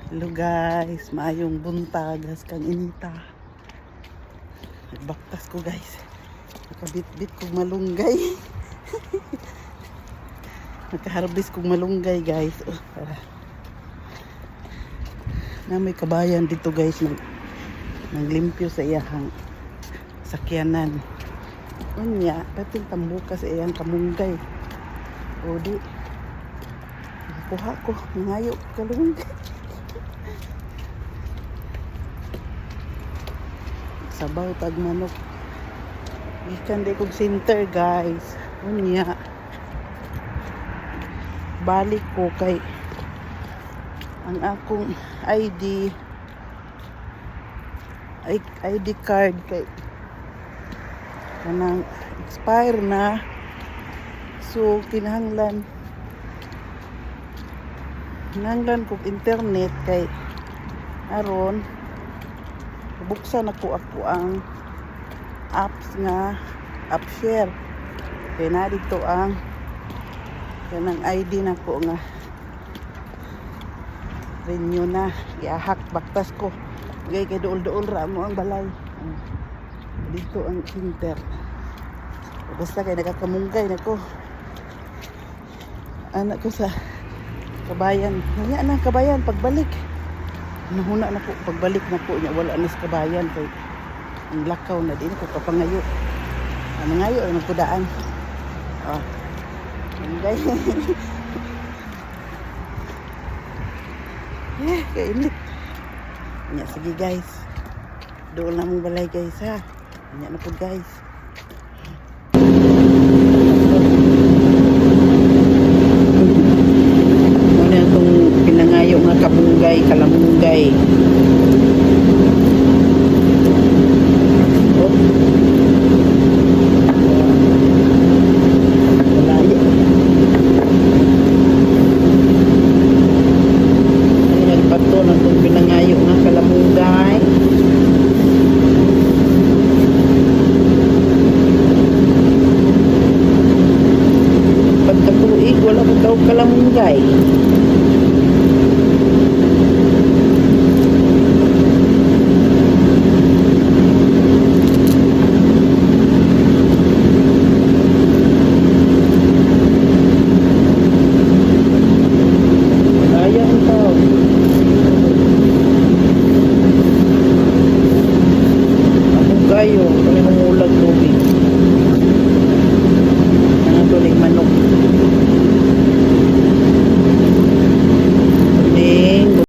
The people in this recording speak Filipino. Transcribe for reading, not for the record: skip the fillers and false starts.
Hello guys, maayong buntag kang inita. Nagbaktas ko guys. Nakabit-bit kong malunggay. Nakaharvest kong malunggay guys. Na may kabayan dito guys naglimpyo sa iyang sakyanan. Unya, pating tambuka sa iyang kamunggay. O di kuha ko, nangayo kalunggay. Sabaw tag manok. Gikan di kog center guys. Unya. Balik ko kay ang akong ID card kay kanang expire na. So kinahanglan kog internet kay aron buksan ako ang apps nga app share kaya na dito ang kanang ID na ko nga renew na giahak baktas ko gay kay duol-duol ra mo ang balay dito ang center basta kay nagakamunggay na ko anak ko sa kabayan nga na kabayan pagbalik nahuna na po pagbalik na po niya wala na sa kabayan kay ang lakaw na din ko kapangayo nangayo ay magkudaan guys kainit nya sige guys doon na mong balay guys ha nya na po guys ano itong pinangayo nga kamunggay kalamunggay